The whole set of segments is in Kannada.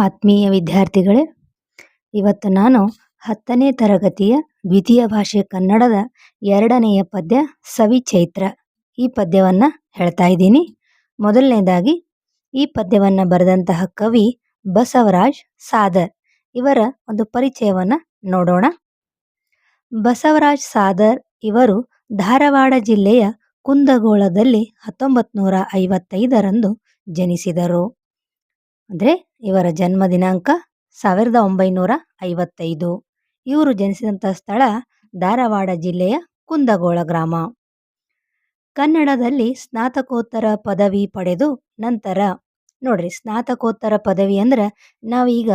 ಆತ್ಮೀಯ ವಿದ್ಯಾರ್ಥಿಗಳೇ, ಇವತ್ತು ನಾನು 10ನೇ ತರಗತಿಯ ದ್ವಿತೀಯ ಭಾಷೆ ಕನ್ನಡದ 2ನೆಯ ಪದ್ಯ ಸವಿಚೈತ್ರ ಈ ಪದ್ಯವನ್ನು ಹೇಳ್ತಾ ಇದ್ದೀನಿ. ಮೊದಲನೇದಾಗಿ ಈ ಪದ್ಯವನ್ನು ಬರೆದಂತಹ ಕವಿ ಬಸವರಾಜ್ ಸಾದರ್. ಇವರ ಒಂದು ಪರಿಚಯವನ್ನು ನೋಡೋಣ. ಬಸವರಾಜ್ ಸಾದರ್ ಇವರು ಧಾರವಾಡ ಜಿಲ್ಲೆಯ ಕುಂದಗೋಳದಲ್ಲಿ 1955ರಂದು ಜನಿಸಿದರು. ಅಂದರೆ ಇವರ ಜನ್ಮ ದಿನಾಂಕ 1955. ಇವರು ಜನಿಸಿದಂಥ ಸ್ಥಳ ಧಾರವಾಡ ಜಿಲ್ಲೆಯ ಕುಂದಗೋಳ ಗ್ರಾಮ. ಕನ್ನಡದಲ್ಲಿ ಸ್ನಾತಕೋತ್ತರ ಪದವಿ ಪಡೆದು ನಂತರ ನೋಡ್ರಿ, ಸ್ನಾತಕೋತ್ತರ ಪದವಿ ಅಂದ್ರೆ ನಾವೀಗ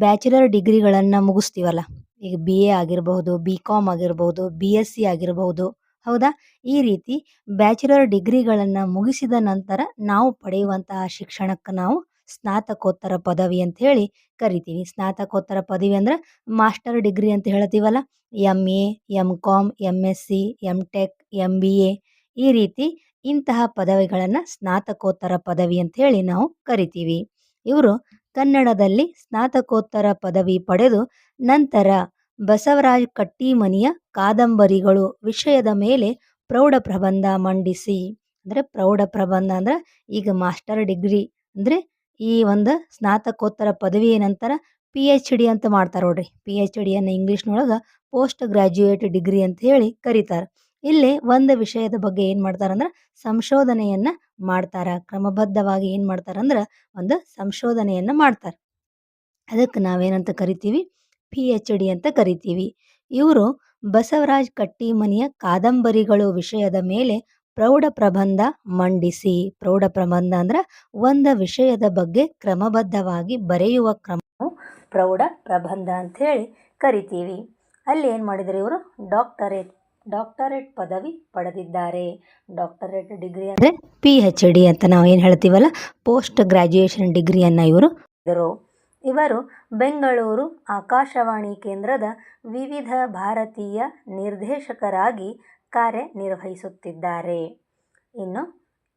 ಬ್ಯಾಚುಲರ್ ಡಿಗ್ರಿಗಳನ್ನು ಮುಗಿಸ್ತೀವಲ್ಲ, ಈಗ BA ಆಗಿರಬಹುದು, BCom ಆಗಿರ್ಬೋದು, BSc ಆಗಿರಬಹುದು, ಹೌದಾ? ಈ ರೀತಿ ಬ್ಯಾಚುಲರ್ ಡಿಗ್ರಿಗಳನ್ನು ಮುಗಿಸಿದ ನಂತರ ನಾವು ಪಡೆಯುವಂತಹ ಶಿಕ್ಷಣಕ್ಕೆ ನಾವು ಸ್ನಾತಕೋತ್ತರ ಪದವಿ ಅಂತ ಹೇಳಿ ಕರಿತೀವಿ. ಸ್ನಾತಕೋತ್ತರ ಪದವಿ ಅಂದ್ರೆ ಮಾಸ್ಟರ್ ಡಿಗ್ರಿ ಅಂತ ಹೇಳ್ತೀವಲ್ಲ, MA, MCom, MSc, MTech, MBA ಈ ರೀತಿ ಇಂತಹ ಪದವಿಗಳನ್ನು ಸ್ನಾತಕೋತ್ತರ ಪದವಿ ಅಂತ ಹೇಳಿ ನಾವು ಕರಿತೀವಿ. ಇವರು ಕನ್ನಡದಲ್ಲಿ ಸ್ನಾತಕೋತ್ತರ ಪದವಿ ಪಡೆದು ನಂತರ ಬಸವರಾಜ್ ಕಟ್ಟಿಮನಿಯ ಕಾದಂಬರಿಗಳು ವಿಷಯದ ಮೇಲೆ ಪ್ರೌಢ ಪ್ರಬಂಧ ಮಂಡಿಸಿ, ಅಂದರೆ ಪ್ರೌಢ ಪ್ರಬಂಧ ಅಂದ್ರೆ ಈಗ ಮಾಸ್ಟರ್ ಡಿಗ್ರಿ ಅಂದರೆ ಈ ಒಂದು ಸ್ನಾತಕೋತ್ತರ ಪದವಿಯ ನಂತರ PhD ಅಂತ ಮಾಡ್ತಾರೆ ನೋಡ್ರಿ. PhD ಅನ್ನು ಇಂಗ್ಲೀಷ್ನೊಳಗೆ ಪೋಸ್ಟ್ ಗ್ರಾಜ್ಯುಯೇಟ್ ಡಿಗ್ರಿ ಅಂತ ಹೇಳಿ ಕರೀತಾರೆ. ಇಲ್ಲಿ ಒಂದು ವಿಷಯದ ಬಗ್ಗೆ ಏನು ಮಾಡ್ತಾರಂದ್ರೆ ಸಂಶೋಧನೆಯನ್ನು ಮಾಡ್ತಾರೆ. ಕ್ರಮಬದ್ಧವಾಗಿ ಏನು ಮಾಡ್ತಾರಂದ್ರೆ ಒಂದು ಸಂಶೋಧನೆಯನ್ನು ಮಾಡ್ತಾರೆ. ಅದಕ್ಕೆ ನಾವೇನಂತ ಕರಿತೀವಿ? PhD ಅಂತ ಕರಿತೀವಿ. ಇವರು ಬಸವರಾಜ್ ಕಟ್ಟಿಮನಿಯ ಕಾದಂಬರಿಗಳು ವಿಷಯದ ಮೇಲೆ ಪ್ರೌಢ ಪ್ರಬಂಧ ಮಂಡಿಸಿ, ಪ್ರೌಢ ಪ್ರಬಂಧ ಅಂದ್ರೆ ಒಂದು ವಿಷಯದ ಬಗ್ಗೆ ಕ್ರಮಬದ್ಧವಾಗಿ ಬರೆಯುವ ಕ್ರಮವು ಪ್ರೌಢ ಪ್ರಬಂಧ ಅಂತ ಹೇಳಿ ಕರಿತೀವಿ. ಅಲ್ಲಿ ಏನು ಮಾಡಿದ್ರು? ಇವರು ಡಾಕ್ಟರೇಟ್ ಪದವಿ ಪಡೆದಿದ್ದಾರೆ. ಡಾಕ್ಟರೇಟ್ ಡಿಗ್ರಿ ಅಂದರೆ PhD ಅಂತ ನಾವು ಏನು ಹೇಳ್ತೀವಲ್ಲ, ಪೋಸ್ಟ್ ಗ್ರಾಜ್ಯುಯೇಷನ್ ಡಿಗ್ರಿಯನ್ನು ಇವರು ಬೆಂಗಳೂರು ಆಕಾಶವಾಣಿ ಕೇಂದ್ರದ ವಿವಿಧ ಭಾರತೀಯ ನಿರ್ದೇಶಕರಾಗಿ ಕಾರ್ಯನಿರ್ವಹಿಸುತ್ತಿದ್ದಾರೆ. ಇನ್ನು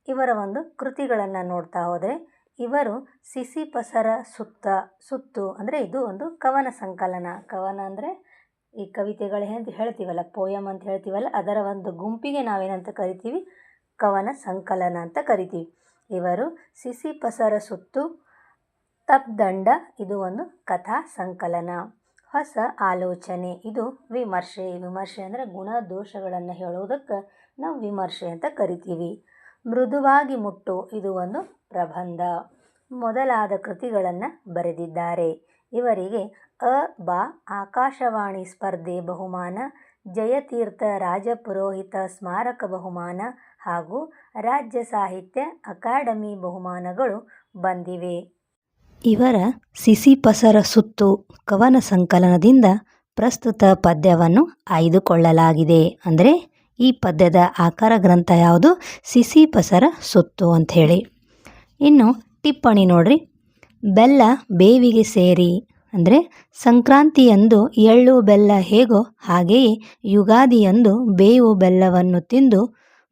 ಇವರ ಒಂದು ಕೃತಿಗಳನ್ನು ನೋಡ್ತಾ ಹೋದರೆ, ಇವರು ಸಿಸಿಪಸರ ಸುತ್ತು ಅಂದರೆ ಇದು ಒಂದು ಕವನ ಸಂಕಲನ. ಕವನ ಅಂದರೆ ಈ ಕವಿತೆಗಳು ಅಂತ ಹೇಳ್ತೀವಲ್ಲ, ಪೋಯಮ್ ಅಂತ ಹೇಳ್ತೀವಲ್ಲ, ಅದರ ಒಂದು ಗುಂಪಿಗೆ ನಾವೇನಂತ ಕರಿತೀವಿ? ಕವನ ಸಂಕಲನ ಅಂತ ಕರಿತೀವಿ. ಇವರು ಸಿಸಿಪಸರ ಸುತ್ತು, ತಪ್ದಂಡ ಇದು ಒಂದು ಕಥಾ ಸಂಕಲನ. ಹೊಸ ಆಲೋಚನೆ ಇದು ವಿಮರ್ಶೆ. ವಿಮರ್ಶೆ ಅಂದರೆ ಗುಣ ದೋಷಗಳನ್ನು ಹೇಳುವುದಕ್ಕೆ ನಾವು ವಿಮರ್ಶೆ ಅಂತ ಕರಿತೀವಿ. ಮೃದುವಾಗಿ ಮುಟ್ಟು ಇದು ಒಂದು ಪ್ರಬಂಧ ಮೊದಲಾದ ಕೃತಿಗಳನ್ನು ಬರೆದಿದ್ದಾರೆ. ಇವರಿಗೆ ಬಾ ಆಕಾಶವಾಣಿ ಸ್ಪರ್ಧೆ ಬಹುಮಾನ, ಜಯತೀರ್ಥ ರಾಜಪುರೋಹಿತ ಸ್ಮಾರಕ ಬಹುಮಾನ ಹಾಗೂ ರಾಜ್ಯ ಸಾಹಿತ್ಯ ಅಕಾಡೆಮಿ ಬಹುಮಾನಗಳು ಬಂದಿವೆ. ಇವರ ಸಿಸಿಪಸರ ಸುತ್ತು ಕವನ ಸಂಕಲನದಿಂದ ಪ್ರಸ್ತುತ ಪದ್ಯವನ್ನು ಆಯ್ದುಕೊಳ್ಳಲಾಗಿದೆ. ಅಂದರೆ ಈ ಪದ್ಯದ ಆಕಾರ ಗ್ರಂಥ ಯಾವುದು? ಸಿಸಿಪಸರ ಸುತ್ತು ಅಂಥೇಳಿ. ಇನ್ನು ಟಿಪ್ಪಣಿ ನೋಡ್ರಿ. ಬೆಲ್ಲ ಬೇವಿಗೆ ಸೇರಿ ಅಂದರೆ ಸಂಕ್ರಾಂತಿಯಂದು ಎಳ್ಳು ಬೆಲ್ಲ ಹೇಗೋ ಹಾಗೆಯೇ ಯುಗಾದಿಯಂದು ಬೇವು ಬೆಲ್ಲವನ್ನು ತಿಂದು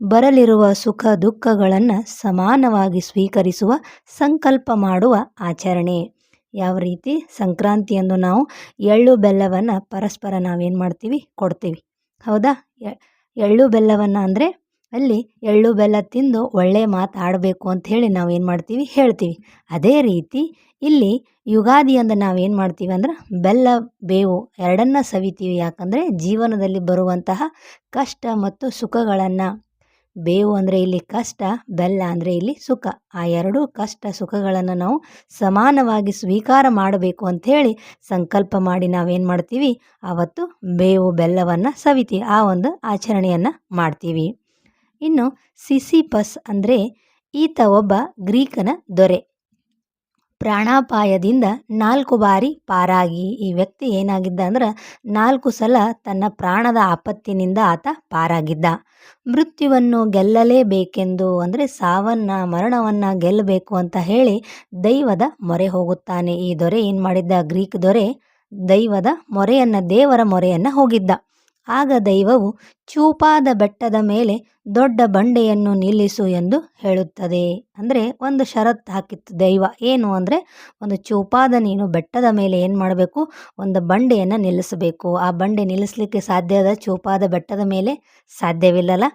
ಬರಲಿರುವ ಸುಖ ದುಃಖಗಳನ್ನು ಸಮಾನವಾಗಿ ಸ್ವೀಕರಿಸುವ ಸಂಕಲ್ಪ ಮಾಡುವ ಆಚರಣೆ. ಯಾವ ರೀತಿ? ಸಂಕ್ರಾಂತಿಯಂದು ನಾವು ಎಳ್ಳು ಬೆಲ್ಲವನ್ನು ಪರಸ್ಪರ ನಾವೇನು ಮಾಡ್ತೀವಿ? ಕೊಡ್ತೀವಿ, ಹೌದಾ? ಎಳ್ಳು ಬೆಲ್ಲವನ್ನು ಅಂದರೆ ಅಲ್ಲಿ ಎಳ್ಳು ಬೆಲ್ಲ ತಿಂದು ಒಳ್ಳೆ ಮಾತಾಡಬೇಕು ಅಂಥೇಳಿ ನಾವೇನು ಮಾಡ್ತೀವಿ? ಹೇಳ್ತೀವಿ. ಅದೇ ರೀತಿ ಇಲ್ಲಿ ಯುಗಾದಿಯಂದು ನಾವೇನು ಮಾಡ್ತೀವಿ ಅಂದ್ರೆ ಬೆಲ್ಲ ಬೇವು ಎರಡನ್ನ ಸವಿತೀವಿ. ಯಾಕಂದರೆ ಜೀವನದಲ್ಲಿ ಬರುವಂತಹ ಕಷ್ಟ ಮತ್ತು ಸುಖಗಳನ್ನು, ಬೇವು ಅಂದರೆ ಇಲ್ಲಿ ಕಷ್ಟ, ಬೆಲ್ಲ ಅಂದರೆ ಇಲ್ಲಿ ಸುಖ, ಆ ಎರಡೂ ಕಷ್ಟ ಸುಖಗಳನ್ನು ನಾವು ಸಮಾನವಾಗಿ ಸ್ವೀಕಾರ ಮಾಡಬೇಕು ಅಂಥೇಳಿ ಸಂಕಲ್ಪ ಮಾಡಿ ನಾವೇನು ಮಾಡ್ತೀವಿ? ಆವತ್ತು ಬೇವು ಬೆಲ್ಲವನ್ನು ಸವಿತೀವಿ, ಆ ಒಂದು ಆಚರಣೆಯನ್ನು ಮಾಡ್ತೀವಿ. ಇನ್ನು ಸಿಸಿಪಸ್ ಅಂದರೆ ಈತ ಒಬ್ಬ ಗ್ರೀಕನ ದೊರೆ. ಪ್ರಾಣಾಪಾಯದಿಂದ 4 ಬಾರಿ ಪಾರಾಗಿ, ಈ ವ್ಯಕ್ತಿ ಏನಾಗಿದ್ದ ಅಂದ್ರೆ 4 ಸಲ ತನ್ನ ಪ್ರಾಣದ ಆಪತ್ತಿನಿಂದ ಆತ ಪಾರಾಗಿದ್ದ. ಮೃತ್ಯುವನ್ನು ಗೆಲ್ಲಲೇಬೇಕೆಂದು ಅಂದರೆ ಮರಣವನ್ನು ಗೆಲ್ಲಬೇಕು ಅಂತ ಹೇಳಿ ದೈವದ ಮೊರೆ ಹೋಗುತ್ತಾನೆ. ಈ ದೊರೆ ಏನು ಮಾಡಿದ್ದ? ಗ್ರೀಕ್ ದೊರೆ ದೈವದ ಮೊರೆಯನ್ನು, ದೇವರ ಮೊರೆಯನ್ನು ಹೋಗಿದ್ದ. ಆಗ ದೈವವು ಚೂಪಾದ ಬೆಟ್ಟದ ಮೇಲೆ ದೊಡ್ಡ ಬಂಡೆಯನ್ನು ನಿಲ್ಲಿಸು ಎಂದು ಹೇಳುತ್ತದೆ. ಅಂದರೆ ಒಂದು ಷರತ್ತು ಹಾಕಿತ್ತು ದೈವ, ಏನು ಅಂದರೆ ಒಂದು ಚೂಪಾದ ನೀನು ಬೆಟ್ಟದ ಮೇಲೆ ಏನು ಮಾಡಬೇಕು, ಒಂದು ಬಂಡೆಯನ್ನು ನಿಲ್ಲಿಸಬೇಕು. ಆ ಬಂಡೆ ನಿಲ್ಲಿಸಲಿಕ್ಕೆ ಸಾಧ್ಯದ ಚೂಪಾದ ಬೆಟ್ಟದ ಮೇಲೆ ಸಾಧ್ಯವಿಲ್ಲಲ್ಲ.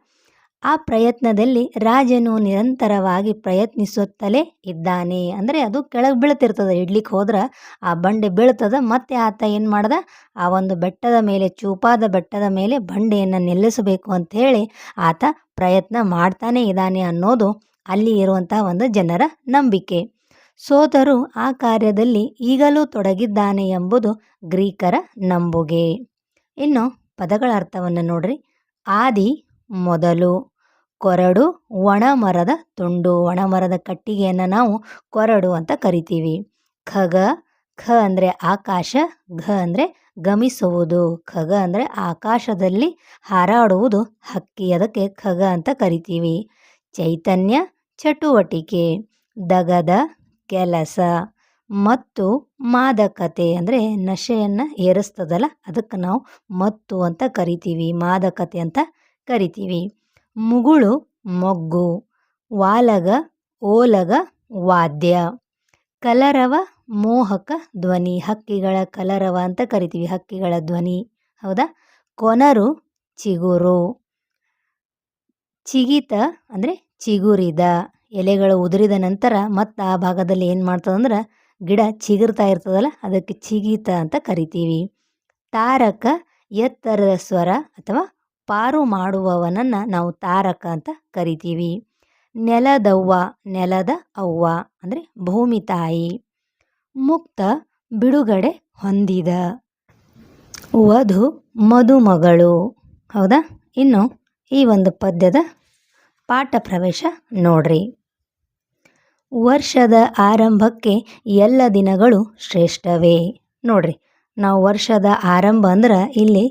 ಆ ಪ್ರಯತ್ನದಲ್ಲಿ ರಾಜನು ನಿರಂತರವಾಗಿ ಪ್ರಯತ್ನಿಸುತ್ತಲೇ ಇದ್ದಾನೆ. ಅಂದರೆ ಅದು ಕೆಳಗೆ ಬೀಳ್ತಿರ್ತದೆ, ಇಡ್ಲಿಕ್ಕೆ ಹೋದ್ರೆ ಆ ಬಂಡೆ ಬೀಳ್ತದೆ. ಮತ್ತೆ ಆತ ಏನು ಮಾಡ್ದ, ಆ ಒಂದು ಬೆಟ್ಟದ ಮೇಲೆ, ಚೂಪಾದ ಬೆಟ್ಟದ ಮೇಲೆ ಬಂಡೆಯನ್ನು ನಿಲ್ಲಿಸಬೇಕು ಅಂಥೇಳಿ ಆತ ಪ್ರಯತ್ನ ಮಾಡ್ತಾನೆ ಇದ್ದಾನೆ ಅನ್ನೋದು ಅಲ್ಲಿ ಇರುವಂಥ ಒಂದು ಜನರ ನಂಬಿಕೆ. ಸೋದರು ಆ ಕಾರ್ಯದಲ್ಲಿ ಈಗಲೂ ತೊಡಗಿದ್ದಾನೆ ಎಂಬುದು ಗ್ರೀಕರ ನಂಬುಗೆ. ಇನ್ನು ಪದಗಳ ಅರ್ಥವನ್ನು ನೋಡ್ರಿ. ಆದಿ ಮೊದಲು, ಕೊರಡು ಒಣ ಮರದ ತುಂಡು, ಒಣ ಮರದ ಕಟ್ಟಿಗೆಯನ್ನು ನಾವು ಕೊರಡು ಅಂತ ಕರಿತೀವಿ. ಖಗ, ಖ ಅಂದರೆ ಆಕಾಶ, ಘ ಅಂದರೆ ಗಮಿಸುವುದು. ಖಗ ಅಂದರೆ ಆಕಾಶದಲ್ಲಿ ಹಾರಾಡುವುದು ಹಕ್ಕಿ, ಅದಕ್ಕೆ ಖಗ ಅಂತ ಕರಿತೀವಿ. ಚೈತನ್ಯ ಚಟುವಟಿಕೆ, ದಗದ ಕೆಲಸ, ಮತ್ತು ಮಾದಕತೆ ಅಂದರೆ ನಶೆಯನ್ನು ಏರಿಸ್ತದಲ್ಲ, ಅದಕ್ಕೆ ನಾವು ಮತ್ತು ಅಂತ ಕರಿತೀವಿ, ಮಾದಕತೆ ಅಂತ ಕರಿತೀವಿ. ಮುಗುಳು ಮೊಗ್ಗು, ವಾಲಗ ಓಲಗ ವಾದ್ಯ, ಕಲರವ ಮೋಹಕ ಧ್ವನಿ, ಹಕ್ಕಿಗಳ ಕಲರವ ಅಂತ ಕರಿತೀವಿ, ಹಕ್ಕಿಗಳ ಧ್ವನಿ, ಹೌದಾ. ಕೊನರು ಚಿಗುರು, ಚಿಗಿತ ಅಂದರೆ ಚಿಗುರಿದ, ಎಲೆಗಳು ಉದುರಿದ ನಂತರ ಮತ್ತು ಆ ಭಾಗದಲ್ಲಿ ಏನು ಮಾಡ್ತದಂದ್ರೆ ಗಿಡ ಚಿಗುರ್ತಾ ಇರ್ತದಲ್ಲ, ಅದಕ್ಕೆ ಚಿಗಿತ ಅಂತ ಕರಿತೀವಿ. ತಾರಕ ಎತ್ತರದ ಸ್ವರ ಅಥವಾ ಪಾರು ಮಾಡುವವನನ್ನು ನಾವು ತಾರಕ ಅಂತ ಕರಿತೀವಿ. ನೆಲದವ್ವ, ನೆಲದ ಅವ್ವ ಅಂದರೆ ಭೂಮಿ ತಾಯಿ. ಮುಕ್ತ ಬಿಡುಗಡೆ ಹೊಂದಿದ, ವಧು ಮದುಮಗಳು, ಹೌದಾ. ಇನ್ನು ಈ ಒಂದು ಪದ್ಯದ ಪಾಠ ಪ್ರವೇಶ ನೋಡ್ರಿ. ವರ್ಷದ ಆರಂಭಕ್ಕೆ ಎಲ್ಲ ದಿನಗಳು ಶ್ರೇಷ್ಠವೇ. ನೋಡ್ರಿ, ನಾವು ವರ್ಷದ ಆರಂಭ ಅಂದ್ರೆ ಇಲ್ಲಿ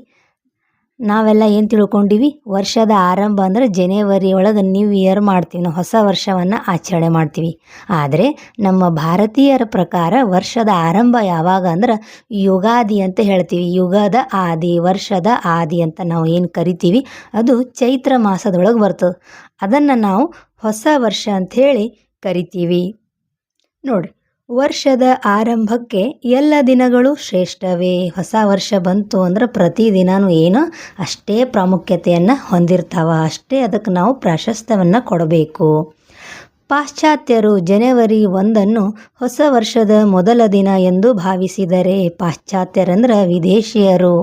ನಾವೆಲ್ಲ ಏನು ತಿಳ್ಕೊಂಡಿವಿ, ವರ್ಷದ ಆರಂಭ ಅಂದರೆ ಜನವರಿ ಒಳಗೆ ನ್ಯೂ ಇಯರ್ ಮಾಡ್ತೀವಿ, ನಾವು ಹೊಸ ವರ್ಷವನ್ನು ಆಚರಣೆ ಮಾಡ್ತೀವಿ. ಆದರೆ ನಮ್ಮ ಭಾರತೀಯರ ಪ್ರಕಾರ ವರ್ಷದ ಆರಂಭ ಯಾವಾಗ ಅಂದ್ರೆ ಯುಗಾದಿ ಅಂತ ಹೇಳ್ತೀವಿ. ಯುಗದ ಆದಿ, ವರ್ಷದ ಆದಿ ಅಂತ ನಾವು ಏನು ಕರಿತೀವಿ, ಅದು ಚೈತ್ರ ಮಾಸದೊಳಗೆ ಬರ್ತದೆ. ಅದನ್ನು ನಾವು ಹೊಸ ವರ್ಷ ಅಂಥೇಳಿ ಕರಿತೀವಿ. ನೋಡಿರಿ, ವರ್ಷದ ಆರಂಭಕ್ಕೆ ಎಲ್ಲ ದಿನಗಳು ಶ್ರೇಷ್ಠವೇ. ಹೊಸ ವರ್ಷ ಬಂತು ಅಂದ್ರೆ ಪ್ರತಿದಿನವೂ ಏನೋ ಅಷ್ಟೇ ಪ್ರಾಮುಖ್ಯತೆಯನ್ನು ಹೊಂದಿರ್ತಾವ, ಅಷ್ಟೇ ಅದಕ್ಕೆ ನಾವು ಪ್ರಾಶಸ್ತ್ಯವನ್ನು ಕೊಡಬೇಕು. ಪಾಶ್ಚಾತ್ಯರು ಜನವರಿ 1 ಹೊಸ ವರ್ಷದ ಮೊದಲ ದಿನ ಎಂದು ಭಾವಿಸಿದರೆ, ಪಾಶ್ಚಾತ್ಯರಂದ್ರೆ ವಿದೇಶಿಯರು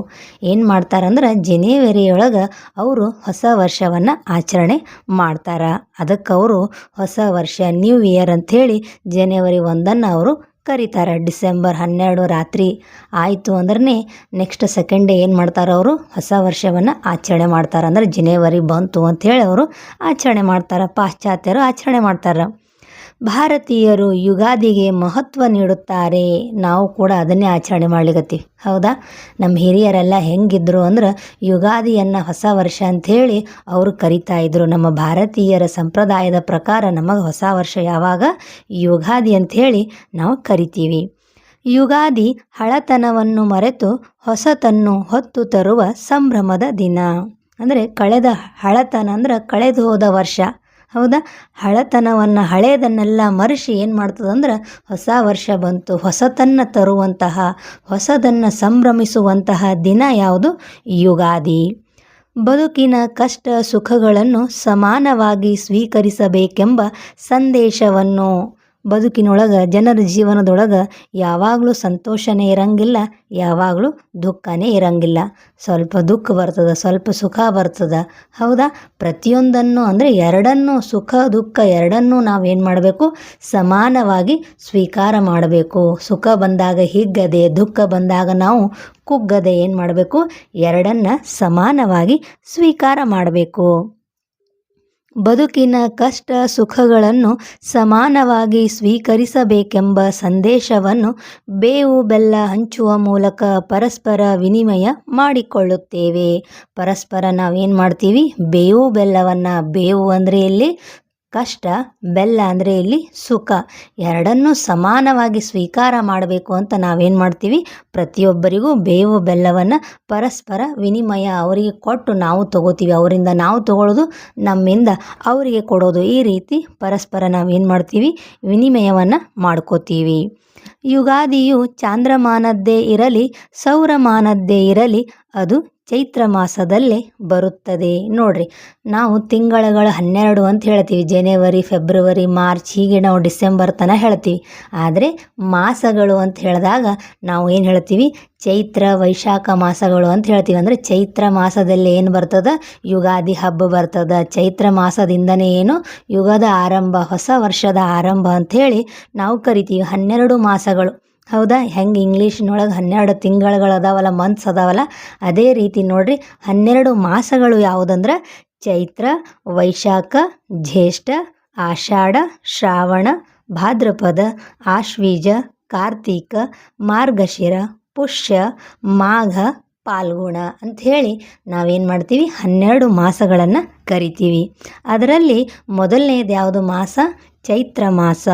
ಏನು ಮಾಡ್ತಾರಂದ್ರೆ ಜನವರಿಯೊಳಗೆ ಅವರು ಹೊಸ ವರ್ಷವನ್ನು ಆಚರಣೆ ಮಾಡ್ತಾರೆ. ಅದಕ್ಕೆ ಅವರು ಹೊಸ ವರ್ಷ ನ್ಯೂ ಇಯರ್ ಅಂಥೇಳಿ ಜನವರಿ 1 ಅವರು ಕರೀತಾರೆ. ಡಿಸೆಂಬರ್ 12 ರಾತ್ರಿ ಆಯಿತು ಅಂದ್ರೆ ನೆಕ್ಸ್ಟ್ ಸೆಕೆಂಡ್ ಡೇ ಏನು ಮಾಡ್ತಾರೆ, ಅವರು ಹೊಸ ವರ್ಷವನ್ನು ಆಚರಣೆ ಮಾಡ್ತಾರೆ. ಅಂದರೆ ಜನವರಿ ಬಂತು ಅಂಥೇಳಿ ಅವರು ಆಚರಣೆ ಮಾಡ್ತಾರೆ, ಪಾಶ್ಚಾತ್ಯರು ಆಚರಣೆ ಮಾಡ್ತಾರೆ. ಭಾರತೀಯರು ಯುಗಾದಿಗೆ ಮಹತ್ವ ನೀಡುತ್ತಾರೆ. ನಾವು ಕೂಡ ಅದನ್ನೇ ಆಚರಣೆ ಮಾಡ್ಲಿಕತ್ತೀವಿ, ಹೌದಾ. ನಮ್ಮ ಹಿರಿಯರೆಲ್ಲ ಹೆಂಗಿದ್ರು ಅಂದ್ರೆ ಯುಗಾದಿಯನ್ನು ಹೊಸ ವರ್ಷ ಅಂಥೇಳಿ ಅವರು ಕರಿತಾ ಇದ್ರು. ನಮ್ಮ ಭಾರತೀಯರ ಸಂಪ್ರದಾಯದ ಪ್ರಕಾರ ನಮಗೆ ಹೊಸ ವರ್ಷ ಯಾವಾಗ, ಯುಗಾದಿ ಅಂಥೇಳಿ ನಾವು ಕರಿತೀವಿ. ಯುಗಾದಿ ಹಳತನವನ್ನು ಮರೆತು ಹೊಸತನ್ನು ಹೊತ್ತು ತರುವ ಸಂಭ್ರಮದ ದಿನ. ಅಂದರೆ ಕಳೆದ ಹಳತನ ಅಂದ್ರೆ ಕಳೆದು ಹೋದ ವರ್ಷ, ಹೌದಾ. ಹಳತನವನ್ನು, ಹಳೆಯದನ್ನೆಲ್ಲ ಮರೆಸಿ ಏನು ಮಾಡ್ತದಂದ್ರೆ ಹೊಸ ವರ್ಷ ಬಂತು, ಹೊಸತನ್ನು ತರುವಂತಹ, ಹೊಸದನ್ನು ಸಂಭ್ರಮಿಸುವಂತಹ ದಿನ ಯಾವುದು, ಯುಗಾದಿ. ಬದುಕಿನ ಕಷ್ಟ ಸುಖಗಳನ್ನು ಸಮಾನವಾಗಿ ಸ್ವೀಕರಿಸಬೇಕೆಂಬ ಸಂದೇಶವನ್ನು, ಬದುಕಿನೊಳಗೆ ಜನರ ಜೀವನದೊಳಗೆ ಯಾವಾಗಲೂ ಸಂತೋಷನೇ ಇರಂಗಿಲ್ಲ, ಯಾವಾಗಲೂ ದುಃಖನೇ ಇರಂಗಿಲ್ಲ. ಸ್ವಲ್ಪ ದುಃಖ ಬರ್ತದೆ, ಸ್ವಲ್ಪ ಸುಖ ಬರ್ತದೆ, ಹೌದಾ. ಪ್ರತಿಯೊಂದನ್ನು ಅಂದರೆ ಎರಡನ್ನೂ, ಸುಖ ದುಃಖ ಎರಡನ್ನೂ ನಾವೇನು ಮಾಡಬೇಕು, ಸಮಾನವಾಗಿ ಸ್ವೀಕಾರ ಮಾಡಬೇಕು. ಸುಖ ಬಂದಾಗ ಹಿಗ್ಗದೆ, ದುಃಖ ಬಂದಾಗ ನಾವು ಕುಗ್ಗದೆ ಏನು ಮಾಡಬೇಕು, ಎರಡನ್ನು ಸಮಾನವಾಗಿ ಸ್ವೀಕಾರ ಮಾಡಬೇಕು. ಬದುಕಿನ ಕಷ್ಟ ಸುಖಗಳನ್ನು ಸಮಾನವಾಗಿ ಸ್ವೀಕರಿಸಬೇಕೆಂಬ ಸಂದೇಶವನ್ನು ಬೇವು ಬೆಲ್ಲ ಹಂಚುವ ಮೂಲಕ ಪರಸ್ಪರ ವಿನಿಮಯ ಮಾಡಿಕೊಳ್ಳುತ್ತೇವೆ. ಪರಸ್ಪರ ನಾವೇನು ಮಾಡ್ತೀವಿ, ಬೇವು ಬೆಲ್ಲವನ್ನು, ಬೇವು ಅಂದರೆ ಇಲ್ಲಿ ಕಷ್ಟ, ಬೆಲ್ಲ ಅಂದರೆ ಇಲ್ಲಿ ಸುಖ, ಎರಡನ್ನೂ ಸಮಾನವಾಗಿ ಸ್ವೀಕಾರ ಮಾಡಬೇಕು ಅಂತ ನಾವೇನು ಮಾಡ್ತೀವಿ, ಪ್ರತಿಯೊಬ್ಬರಿಗೂ ಬೇವು ಬೆಲ್ಲವನ್ನು ಪರಸ್ಪರ ವಿನಿಮಯ ಅವರಿಗೆ ಕೊಟ್ಟು ನಾವು ತಗೋತೀವಿ, ಅವರಿಂದ ನಾವು ತಗೊಳ್ಳೋದು, ನಮ್ಮಿಂದ ಅವರಿಗೆ ಕೊಡೋದು, ಈ ರೀತಿ ಪರಸ್ಪರ ನಾವೇನು ಮಾಡ್ತೀವಿ, ವಿನಿಮಯವನ್ನು ಮಾಡ್ಕೋತೀವಿ. ಯುಗಾದಿಯು ಚಾಂದ್ರಮಾನದ್ದೇ ಇರಲಿ ಸೌರಮಾನದ್ದೇ ಇರಲಿ ಅದು ಚೈತ್ರ ಮಾಸದಲ್ಲೇ ಬರುತ್ತದೆ. ನೋಡ್ರಿ, ನಾವು ತಿಂಗಳುಗಳು 12 ಅಂತ ಹೇಳ್ತೀವಿ, ಜನವರಿ, ಫೆಬ್ರವರಿ, ಮಾರ್ಚ್, ಹೀಗೆ ನಾವು ಡಿಸೆಂಬರ್ ತನಕ ಹೇಳ್ತೀವಿ. ಆದರೆ ಮಾಸಗಳು ಅಂತ ಹೇಳಿದಾಗ ನಾವು ಏನು ಹೇಳ್ತೀವಿ, ಚೈತ್ರ ವೈಶಾಖ ಮಾಸಗಳು ಅಂತ ಹೇಳ್ತೀವಿ. ಅಂದರೆ ಚೈತ್ರ ಮಾಸದಲ್ಲಿ ಏನು ಬರ್ತದೆ, ಯುಗಾದಿ ಹಬ್ಬ ಬರ್ತದೆ. ಚೈತ್ರ ಮಾಸದಿಂದನೇ ಏನು ಯುಗದ ಆರಂಭ, ಹೊಸ ವರ್ಷದ ಆರಂಭ ಅಂಥೇಳಿ ನಾವು ಕರಿತೀವಿ. 12 ಮಾಸಗಳು, ಹೌದಾ? ಹೆಂಗೆ ಇಂಗ್ಲೀಷ್ನೊಳಗೆ 12 ತಿಂಗಳುಗಳು ಅದಾವಲ್ಲ, ಮಂತ್ಸ್ ಅದಾವಲ್ಲ, ಅದೇ ರೀತಿ ನೋಡ್ರಿ 12 ಮಾಸಗಳು ಯಾವುದಂದ್ರೆ ಚೈತ್ರ, ವೈಶಾಖ, ಜ್ಯೇಷ್ಠ, ಆಷಾಢ, ಶ್ರಾವಣ, ಭಾದ್ರಪದ, ಆಶ್ವೀಜ, ಕಾರ್ತೀಕ, ಮಾರ್ಗಶಿರ, ಪುಷ್ಯ, ಮಾಘ, ಪಾಲ್ಗುಣ ಅಂಥೇಳಿ ನಾವೇನು ಮಾಡ್ತೀವಿ, 12 ಮಾಸಗಳನ್ನು ಕರಿತೀವಿ. ಅದರಲ್ಲಿ ಮೊದಲನೇದು ಯಾವುದು ಮಾಸ, ಚೈತ್ರ ಮಾಸ.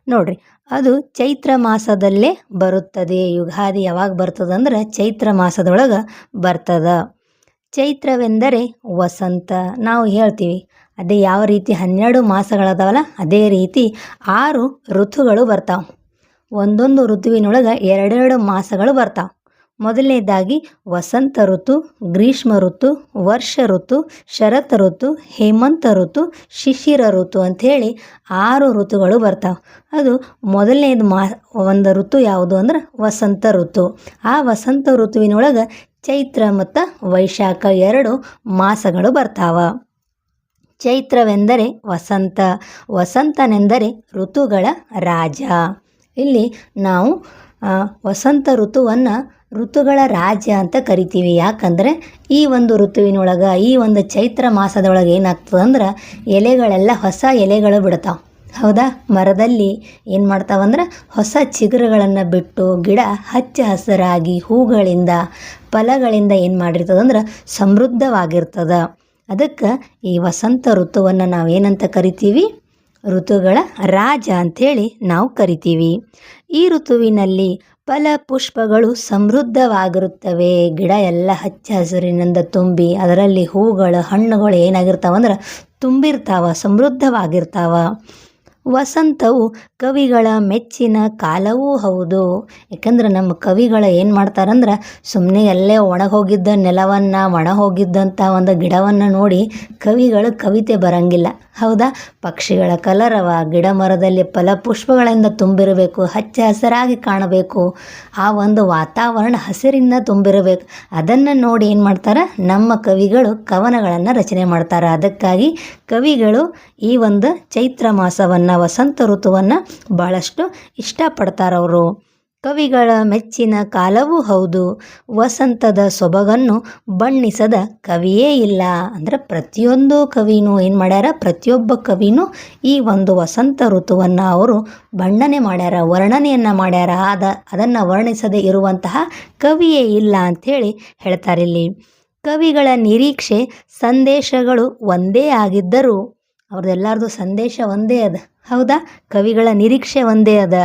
ನೋಡ್ರಿ, ಅದು ಚೈತ್ರ ಮಾಸದಲ್ಲೇ ಬರುತ್ತದೆ. ಯುಗಾದಿ ಯಾವಾಗ ಬರ್ತದಂದ್ರೆ ಚೈತ್ರ ಮಾಸದೊಳಗೆ ಬರ್ತದ. ಚೈತ್ರವೆಂದರೆ ವಸಂತ ನಾವು ಹೇಳ್ತೀವಿ. ಅದೇ ಯಾವ ರೀತಿ 12 ಮಾಸಗಳದಾವಲ್ಲ, ಅದೇ ರೀತಿ 6 ಋತುಗಳು ಬರ್ತಾವೆ. ಒಂದೊಂದು ಋತುವಿನೊಳಗೆ 2 ಮಾಸಗಳು ಬರ್ತಾವೆ. ಮೊದಲನೇದಾಗಿ ವಸಂತ ಋತು, ಗ್ರೀಷ್ಮ ಋತು, ವರ್ಷ ಋತು, ಶರತ್ ಋತು, ಹೇಮಂತ ಋತು, ಶಿಶಿರ ಋತು ಅಂಥೇಳಿ 6 ಋತುಗಳು ಬರ್ತಾವೆ. ಅದು ಮೊದಲನೇದು ಒಂದು ಋತು ಯಾವುದು ಅಂದ್ರೆ ವಸಂತ ಋತು. ಆ ವಸಂತ ಋತುವಿನೊಳಗೆ ಚೈತ್ರ ಮತ್ತು ವೈಶಾಖ 2 ಮಾಸಗಳು ಬರ್ತಾವ. ಚೈತ್ರವೆಂದರೆ ವಸಂತ, ವಸಂತನೆಂದರೆ ಋತುಗಳ ರಾಜ. ಇಲ್ಲಿ ನಾವು ವಸಂತ ಋತುವನ್ನು ಋತುಗಳ ರಾಜ್ಯ ಅಂತ ಕರಿತೀವಿ. ಯಾಕಂದರೆ ಈ ಒಂದು ಋತುವಿನೊಳಗೆ, ಈ ಒಂದು ಚೈತ್ರ ಮಾಸದೊಳಗೆ ಏನಾಗ್ತದೆ ಅಂದ್ರೆ ಎಲೆಗಳೆಲ್ಲ ಹೊಸ ಎಲೆಗಳು ಬಿಡ್ತಾವೆ. ಹೌದಾ? ಮರದಲ್ಲಿ ಏನು ಮಾಡ್ತಾವಂದ್ರೆ ಹೊಸ ಚಿಗುರುಗಳನ್ನು ಬಿಟ್ಟು ಗಿಡ ಹಚ್ಚ ಹಸಿರಾಗಿ ಹೂಗಳಿಂದ ಫಲಗಳಿಂದ ಏನು ಮಾಡಿರ್ತದಂದ್ರೆ ಸಮೃದ್ಧವಾಗಿರ್ತದೆ. ಅದಕ್ಕೆ ಈ ವಸಂತ ಋತುವನ್ನು ನಾವೇನಂತ ಕರಿತೀವಿ, ಋತುಗಳ ರಾಜ ಅಂಥೇಳಿ ನಾವು ಕರಿತೀವಿ. ಈ ಋತುವಿನಲ್ಲಿ ಫಲ ಪುಷ್ಪಗಳು ಸಮೃದ್ಧವಾಗಿರುತ್ತವೆ. ಗಿಡ ಎಲ್ಲ ಹಚ್ಚ ಹಸಿರಿನಿಂದ ತುಂಬಿ ಅದರಲ್ಲಿ ಹೂಗಳು ಹಣ್ಣುಗಳು ಏನಾಗಿರ್ತಾವಂದ್ರೆ ತುಂಬಿರ್ತಾವ, ಸಮೃದ್ಧವಾಗಿರ್ತಾವ. ವಸಂತವು ಕವಿಗಳ ಮೆಚ್ಚಿನ ಕಾಲವೂ ಹೌದು. ಯಾಕಂದ್ರೆ ನಮ್ಮ ಕವಿಗಳು ಏನು ಮಾಡ್ತಾರಂದ್ರೆ ಸುಮ್ಮನೆ ಎಲ್ಲೇ ಒಣಗೋಗಿದ್ದ ನೆಲವನ್ನು, ಒಣಗೋಗಿದ್ದಂಥ ಒಂದು ಗಿಡವನ್ನು ನೋಡಿ ಕವಿಗಳು ಕವಿತೆ ಬರಂಗಿಲ್ಲ. ಹೌದಾ? ಪಕ್ಷಿಗಳ ಕಲರವ, ಗಿಡ ಮರದಲ್ಲಿ ಫಲಪುಷ್ಪಗಳಿಂದ ತುಂಬಿರಬೇಕು, ಹಚ್ಚ ಹಸಿರಾಗಿ ಕಾಣಬೇಕು, ಆ ಒಂದು ವಾತಾವರಣ ಹಸಿರಿಂದ ತುಂಬಿರಬೇಕು. ಅದನ್ನು ನೋಡಿ ಏನು ಮಾಡ್ತಾರೆ, ನಮ್ಮ ಕವಿಗಳು ಕವನಗಳನ್ನು ರಚನೆ ಮಾಡ್ತಾರೆ. ಅದಕ್ಕಾಗಿ ಕವಿಗಳು ಈ ಒಂದು ಚೈತ್ರ ಮಾಸವನ್ನು, ವಸಂತ ಋತುವನ್ನು ಭಾಳಷ್ಟು ಇಷ್ಟಪಡ್ತಾರವರು. ಕವಿಗಳ ಮೆಚ್ಚಿನ ಕಾಲವೂ ಹೌದು. ವಸಂತದ ಸೊಬಗನ್ನು ಬಣ್ಣಿಸದ ಕವಿಯೇ ಇಲ್ಲ. ಅಂದರೆ ಪ್ರತಿಯೊಂದು ಕವಿನೂ ಏನು ಮಾಡ್ಯಾರ, ಪ್ರತಿಯೊಬ್ಬ ಕವಿನೂ ಈ ಒಂದು ವಸಂತ ಋತುವನ್ನು ಅವರು ಬಣ್ಣನೆ ಮಾಡ್ಯಾರ, ವರ್ಣನೆಯನ್ನು ಮಾಡ್ಯಾರ. ಅದನ್ನು ವರ್ಣಿಸದೇ ಇರುವಂತಹ ಕವಿಯೇ ಇಲ್ಲ ಅಂಥೇಳಿ ಹೇಳ್ತಾರಿಲ್ಲಿ. ಕವಿಗಳ ನಿರೀಕ್ಷೆ ಸಂದೇಶಗಳು ಒಂದೇ ಆಗಿದ್ದರೂ, ಅವ್ರದ್ದೆಲ್ಲರದು ಸಂದೇಶ ಒಂದೇ ಅದ. ಹೌದಾ? ಕವಿಗಳ ನಿರೀಕ್ಷೆ ಒಂದೇ ಅದ,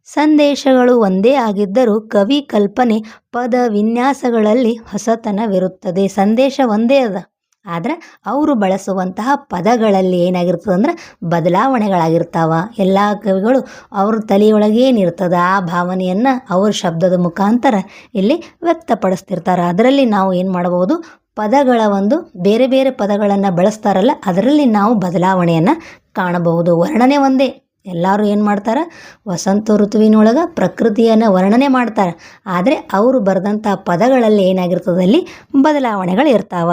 ಸಂದೇಶಗಳು ಒಂದೇ ಆಗಿದ್ದರೂ ಕವಿ ಕಲ್ಪನೆ ಪದ ವಿನ್ಯಾಸಗಳಲ್ಲಿ ಹೊಸತನವಿರುತ್ತದೆ. ಸಂದೇಶ ಒಂದೇ ಅದ, ಆದರೆ ಅವರು ಬಳಸುವಂತಹ ಪದಗಳಲ್ಲಿ ಏನಾಗಿರ್ತದೆ ಅಂದ್ರೆ ಬದಲಾವಣೆಗಳಾಗಿರ್ತಾವ. ಎಲ್ಲ ಕವಿಗಳು ಅವ್ರ ತಲೆಯೊಳಗೆ ಏನಿರ್ತದೆ ಆ ಭಾವನೆಯನ್ನು ಅವ್ರ ಶಬ್ದದ ಮುಖಾಂತರ ಇಲ್ಲಿ ವ್ಯಕ್ತಪಡಿಸ್ತಿರ್ತಾರೆ. ಅದರಲ್ಲಿ ನಾವು ಏನು ಮಾಡ್ಬೋದು, ಪದಗಳ ಒಂದು ಬೇರೆ ಬೇರೆ ಪದಗಳನ್ನು ಬಳಸ್ತಾರಲ್ಲ, ಅದರಲ್ಲಿ ನಾವು ಬದಲಾವಣೆಯನ್ನು ಕಾಣಬಹುದು. ವರ್ಣನೆ ಒಂದೇ. ಎಲ್ಲರೂ ಏನು ಮಾಡ್ತಾರೆ, ವಸಂತ ಋತುವಿನೊಳಗೆ ಪ್ರಕೃತಿಯನ್ನು ವರ್ಣನೆ ಮಾಡ್ತಾರೆ. ಆದರೆ ಅವರು ಬರೆದಂಥ ಪದಗಳಲ್ಲಿ ಏನಾಗಿರ್ತದಲ್ಲಿ ಬದಲಾವಣೆಗಳು ಇರ್ತಾವ.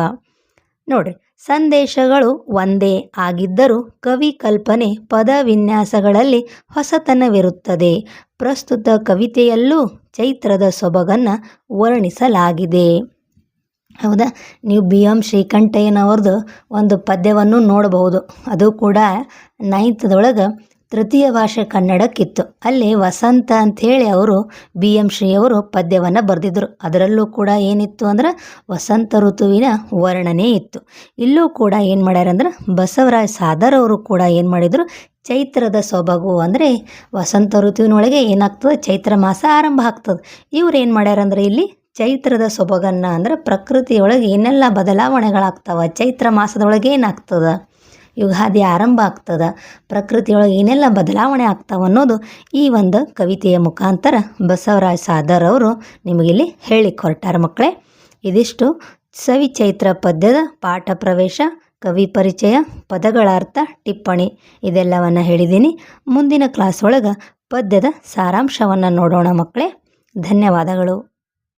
ನೋಡಿರಿ, ಸಂದೇಶಗಳು ಒಂದೇ ಆಗಿದ್ದರೂ ಕವಿ ಕಲ್ಪನೆ ಪದ ವಿನ್ಯಾಸಗಳಲ್ಲಿ ಹೊಸತನವಿರುತ್ತದೆ. ಪ್ರಸ್ತುತ ಕವಿತೆಯಲ್ಲೂ ಚೈತ್ರದ ಸೊಬಗನ್ನು ವರ್ಣಿಸಲಾಗಿದೆ. ಹೌದಾ? ನೀವು BM ಶ್ರೀಕಂಠಯ್ಯನವ್ರದ್ದು ಒಂದು ಪದ್ಯವನ್ನು ನೋಡಬಹುದು. ಅದು ಕೂಡ 9th ತೃತೀಯ ಭಾಷೆ ಕನ್ನಡಕ್ಕಿತ್ತು. ಅಲ್ಲಿ ವಸಂತ ಅಂಥೇಳಿ ಅವರು ಬಿ ಎಂ ಶ್ರೀಯವರು ಪದ್ಯವನ್ನು ಬರೆದಿದ್ದರು. ಅದರಲ್ಲೂ ಕೂಡ ಏನಿತ್ತು ಅಂದ್ರೆ ವಸಂತ ಋತುವಿನ ವರ್ಣನೆ ಇತ್ತು. ಇಲ್ಲೂ ಕೂಡ ಏನು ಮಾಡ್ಯಾರಂದ್ರೆ ಬಸವರಾಜ್ ಸಾದರ್ ಅವರು ಕೂಡ ಏನು ಮಾಡಿದರು, ಚೈತ್ರದ ಸೊಬಗು ಅಂದರೆ ವಸಂತ ಋತುವಿನೊಳಗೆ ಏನಾಗ್ತದೆ, ಚೈತ್ರ ಮಾಸ ಆರಂಭ ಆಗ್ತದೆ. ಇವ್ರು ಏನು ಮಾಡ್ಯಾರಂದ್ರೆ ಇಲ್ಲಿ ಚೈತ್ರದ ಸೊಬಗನ್ನು ಅಂದ್ರೆ ಪ್ರಕೃತಿಯೊಳಗೆ ಏನೆಲ್ಲ ಬದಲಾವಣೆಗಳಾಗ್ತವೆ, ಚೈತ್ರ ಮಾಸದೊಳಗೆ ಏನಾಗ್ತದೆ, ಯುಗಾದಿ ಆರಂಭ ಆಗ್ತದೆ, ಪ್ರಕೃತಿಯೊಳಗೆ ಏನೆಲ್ಲ ಬದಲಾವಣೆ ಆಗ್ತಾವೆ ಅನ್ನೋದು ಈ ಒಂದು ಕವಿತೆಯ ಮುಖಾಂತರ ಬಸವರಾಜ್ ಸಾದರ್ ಅವರು ನಿಮಗಿಲ್ಲಿ ಹೇಳಿಕೊಟ್ಟಾರ ಮಕ್ಕಳೇ. ಇದಿಷ್ಟು ಸವಿ ಚೈತ್ರ ಪದ್ಯದ ಪಾಠ ಪ್ರವೇಶ, ಕವಿ ಪರಿಚಯ, ಪದಗಳ ಅರ್ಥ, ಟಿಪ್ಪಣಿ ಇದೆಲ್ಲವನ್ನು ಹೇಳಿದ್ದೀನಿ. ಮುಂದಿನ ಕ್ಲಾಸ್ ಒಳಗೆ ಪದ್ಯದ ಸಾರಾಂಶವನ್ನು ನೋಡೋಣ ಮಕ್ಕಳೇ. ಧನ್ಯವಾದಗಳು.